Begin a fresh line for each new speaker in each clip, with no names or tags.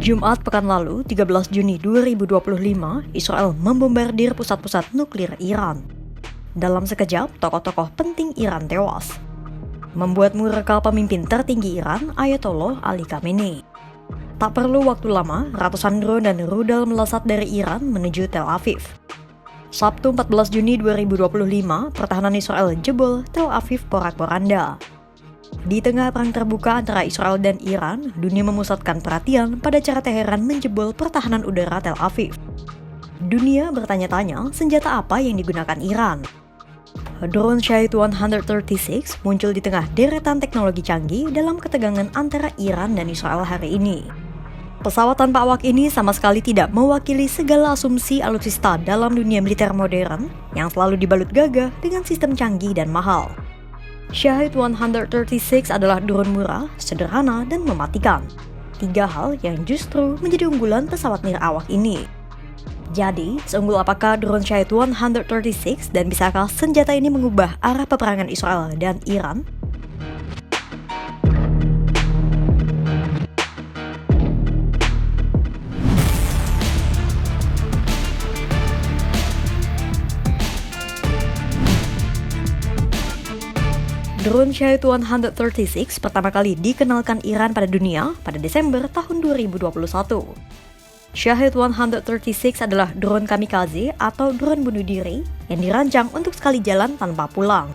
Jumat pekan lalu, 13 Juni 2025, Israel membombardir pusat-pusat nuklir Iran. Dalam sekejap, tokoh-tokoh penting Iran tewas. Membuat murka pemimpin tertinggi Iran, Ayatollah Ali Khamenei. Tak perlu waktu lama, ratusan drone dan rudal melesat dari Iran menuju Tel Aviv. Sabtu 14 Juni 2025, pertahanan Israel jebol Tel Aviv porak-poranda. Di tengah perang terbuka antara Israel dan Iran, dunia memusatkan perhatian pada cara Teheran menjebol pertahanan udara Tel Aviv. Dunia bertanya-tanya senjata apa yang digunakan Iran. Drone Shahed 136 muncul di tengah deretan teknologi canggih dalam ketegangan antara Iran dan Israel hari ini. Pesawat tanpa awak ini sama sekali tidak mewakili segala asumsi alutsista dalam dunia militer modern yang selalu dibalut gagah dengan sistem canggih dan mahal. Shahed 136 adalah drone murah, sederhana, dan mematikan. 3 hal yang justru menjadi unggulan pesawat nirawak ini. Jadi, seunggul apakah drone Shahed 136 dan bisakah senjata ini mengubah arah peperangan Israel dan Iran? Drone Shahed 136 pertama kali dikenalkan Iran pada dunia pada Desember tahun 2021. Shahed 136 adalah drone kamikaze atau drone bunuh diri yang dirancang untuk sekali jalan tanpa pulang.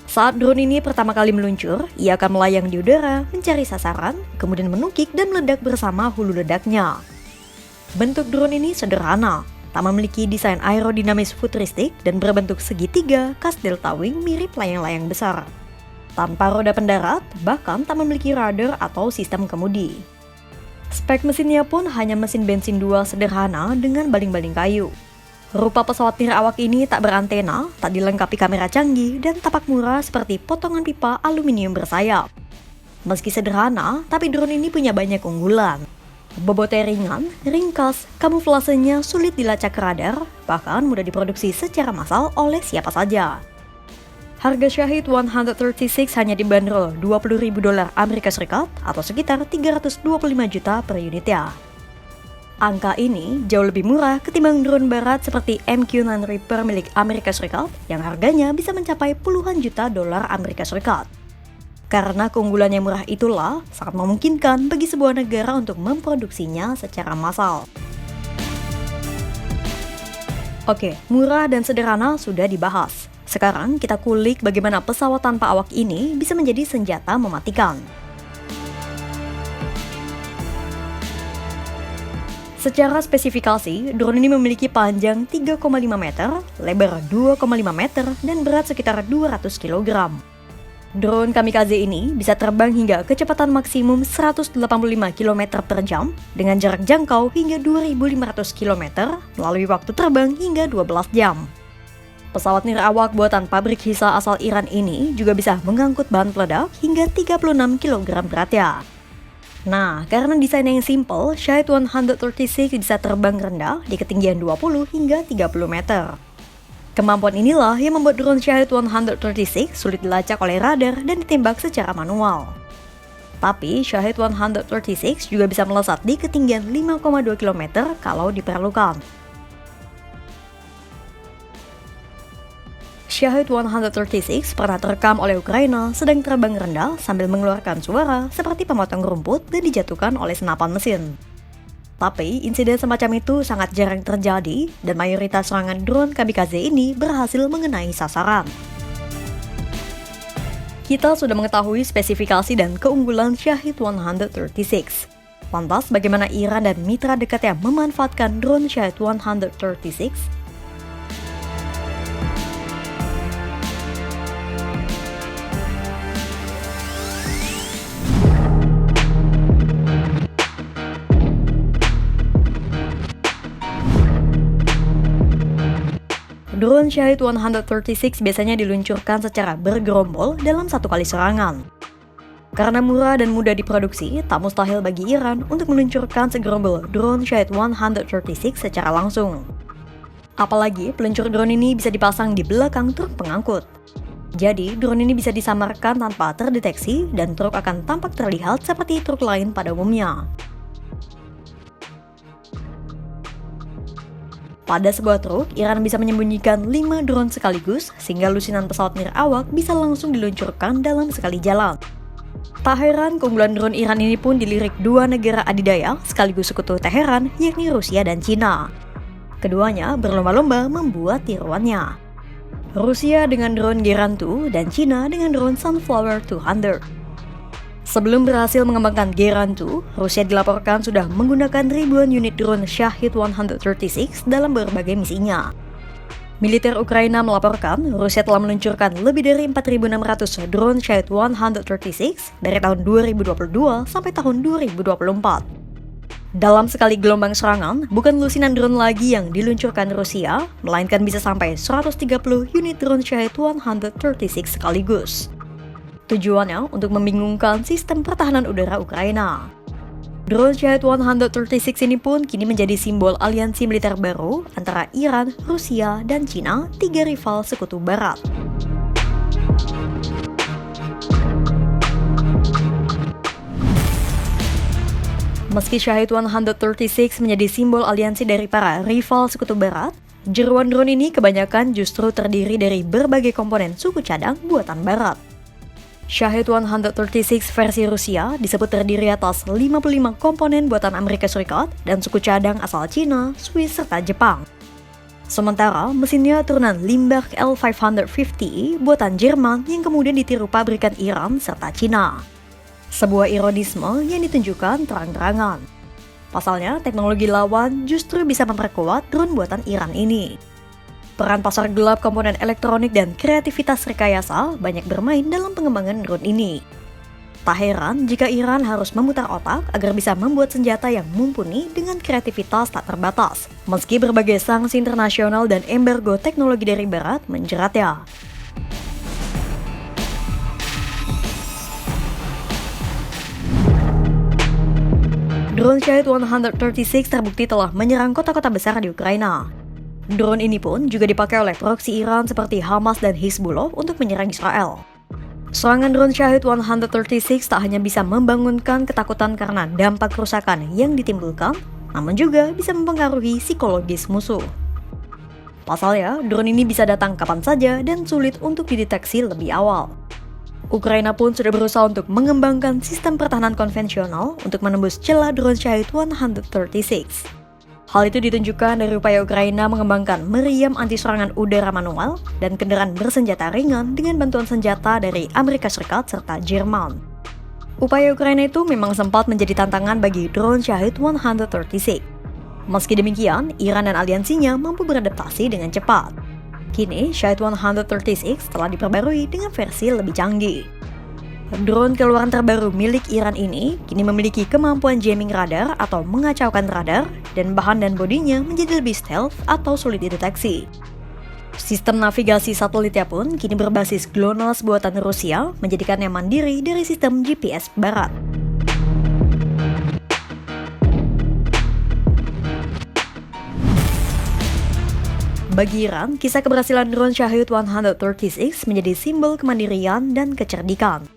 Saat drone ini pertama kali meluncur, ia akan melayang di udara, mencari sasaran, kemudian menukik dan meledak bersama hulu ledaknya. Bentuk drone ini sederhana, tak memiliki desain aerodinamis futuristik dan berbentuk segitiga khas delta wing mirip layang-layang besar. Tanpa roda pendarat, bahkan tak memiliki radar atau sistem kemudi. Spek mesinnya pun hanya mesin bensin 2 sederhana dengan baling-baling kayu. Rupa pesawat nirawak ini tak berantena, tak dilengkapi kamera canggih, dan tapak murah seperti potongan pipa aluminium bersayap. Meski sederhana, tapi drone ini punya banyak keunggulan. Bobotnya ringan, ringkas, kamuflasenya sulit dilacak radar, bahkan mudah diproduksi secara massal oleh siapa saja. Harga Shahed 136 hanya dibanderol $20.000 Amerika Serikat atau sekitar 325 juta per unitnya. Angka ini jauh lebih murah ketimbang drone barat seperti MQ-9 Reaper milik Amerika Serikat yang harganya bisa mencapai puluhan juta dolar Amerika Serikat. Karena keunggulan yang murah itulah sangat memungkinkan bagi sebuah negara untuk memproduksinya secara massal. Oke, murah dan sederhana sudah dibahas. Sekarang kita kulik bagaimana pesawat tanpa awak ini bisa menjadi senjata mematikan. Secara spesifikasi, drone ini memiliki panjang 3,5 meter, lebar 2,5 meter, dan berat sekitar 200 kg. Drone kamikaze ini bisa terbang hingga kecepatan maksimum 185 km per jam dengan jarak jangkau hingga 2.500 km melalui waktu terbang hingga 12 jam. Pesawat nirawak buatan pabrik Hisa asal Iran ini juga bisa mengangkut bahan peledak hingga 36 kg beratnya. Nah, karena desain yang simple, Shahed 136 bisa terbang rendah di ketinggian 20 hingga 30 meter. Kemampuan inilah yang membuat drone Shahed 136 sulit dilacak oleh radar dan ditembak secara manual. Tapi, Shahed 136 juga bisa melesat di ketinggian 5,2 km kalau diperlukan. Shahed 136 pernah terekam oleh Ukraina sedang terbang rendah sambil mengeluarkan suara seperti pemotong rumput dan dijatuhkan oleh senapan mesin. Tapi insiden semacam itu sangat jarang terjadi dan mayoritas serangan drone kamikaze ini berhasil mengenai sasaran. Kita sudah mengetahui spesifikasi dan keunggulan Shahed 136. Lantas bagaimana Iran dan mitra dekatnya memanfaatkan drone Shahed 136? Drone Shahed 136 biasanya diluncurkan secara bergerombol dalam satu kali serangan. Karena murah dan mudah diproduksi, tak mustahil bagi Iran untuk meluncurkan segerombol drone Shahed 136 secara langsung. Apalagi peluncur drone ini bisa dipasang di belakang truk pengangkut. Jadi, drone ini bisa disamarkan tanpa terdeteksi dan truk akan tampak terlihat seperti truk lain pada umumnya. Pada sebuah truk, Iran bisa menyembunyikan 5 drone sekaligus sehingga lusinan pesawat nirawak bisa langsung diluncurkan dalam sekali jalan. Tak heran, keunggulan drone Iran ini pun dilirik dua negara adidaya sekaligus sekutu Teheran, yakni Rusia dan Cina. Keduanya berlomba-lomba membuat tiruannya. Rusia dengan drone Geran 2 dan Cina dengan drone Sunflower 200. Sebelum berhasil mengembangkan Geran 2, Rusia dilaporkan sudah menggunakan ribuan unit drone Shahid 136 dalam berbagai misinya. Militer Ukraina melaporkan Rusia telah meluncurkan lebih dari 4.600 drone Shahid 136 dari tahun 2022 sampai tahun 2024. Dalam sekali gelombang serangan, bukan lusinan drone lagi yang diluncurkan Rusia, melainkan bisa sampai 130 unit drone Shahid 136 sekaligus. Tujuannya untuk membingungkan sistem pertahanan udara Ukraina. Drone Shahid 136 ini pun kini menjadi simbol aliansi militer baru antara Iran, Rusia, dan Cina, tiga rival sekutu barat. Meski Shahid 136 menjadi simbol aliansi dari para rival sekutu barat, jeruan drone ini kebanyakan justru terdiri dari berbagai komponen suku cadang buatan barat. Shahid 136 versi Rusia disebut terdiri atas 55 komponen buatan Amerika Serikat dan suku cadang asal Cina, Swiss, serta Jepang. Sementara mesinnya turunan Limburg L550 buatan Jerman yang kemudian ditiru pabrikan Iran serta Cina. Sebuah ironisme yang ditunjukkan terang-terangan. Pasalnya, teknologi lawan justru bisa memperkuat drone buatan Iran ini. Peran pasar gelap komponen elektronik dan kreativitas rekayasa banyak bermain dalam pengembangan drone ini. Tak heran jika Iran harus memutar otak agar bisa membuat senjata yang mumpuni dengan kreativitas tak terbatas, meski berbagai sanksi internasional dan embargo teknologi dari Barat menjeratnya. Drone Shahid 136 terbukti telah menyerang kota-kota besar di Ukraina. Drone ini pun juga dipakai oleh proksi Iran seperti Hamas dan Hizbullah untuk menyerang Israel. Serangan drone Shahid 136 tak hanya bisa membangunkan ketakutan karena dampak kerusakan yang ditimbulkan, namun juga bisa mempengaruhi psikologis musuh. Pasalnya, drone ini bisa datang kapan saja dan sulit untuk dideteksi lebih awal. Ukraina pun sudah berusaha untuk mengembangkan sistem pertahanan konvensional untuk menembus celah drone Shahid 136. Hal itu ditunjukkan dari upaya Ukraina mengembangkan meriam anti-serangan udara manual dan kendaraan bersenjata ringan dengan bantuan senjata dari Amerika Serikat serta Jerman. Upaya Ukraina itu memang sempat menjadi tantangan bagi drone Shahid 136. Meski demikian, Iran dan aliansinya mampu beradaptasi dengan cepat. Kini, Shahid 136 telah diperbarui dengan versi lebih canggih. Drone keluaran terbaru milik Iran ini kini memiliki kemampuan jamming radar atau mengacaukan radar, dan bahan dan bodinya menjadi lebih stealth atau sulit dideteksi. Sistem navigasi satelitnya pun kini berbasis GLONASS buatan Rusia, menjadikannya mandiri dari sistem GPS Barat. Bagi Iran, kisah keberhasilan drone Shahid 136 menjadi simbol kemandirian dan kecerdikan.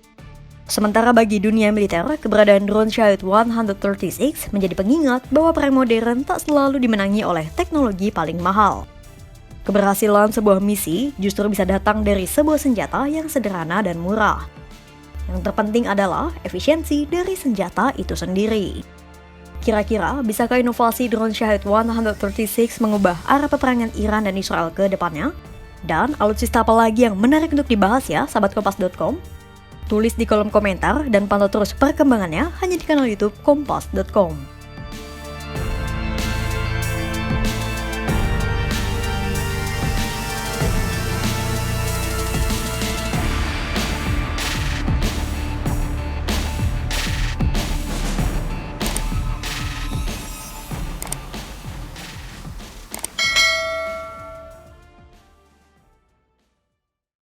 Sementara bagi dunia militer, keberadaan drone Shahid 136 menjadi pengingat bahwa perang modern tak selalu dimenangi oleh teknologi paling mahal. Keberhasilan sebuah misi justru bisa datang dari sebuah senjata yang sederhana dan murah. Yang terpenting adalah efisiensi dari senjata itu sendiri. Kira-kira, bisakah inovasi drone Shahid 136 mengubah arah peperangan Iran dan Israel ke depannya? Dan alutsista apa lagi yang menarik untuk dibahas ya, sahabat Kompas.com? Tulis di kolom komentar dan pantau terus perkembangannya hanya di kanal YouTube Kompas.com.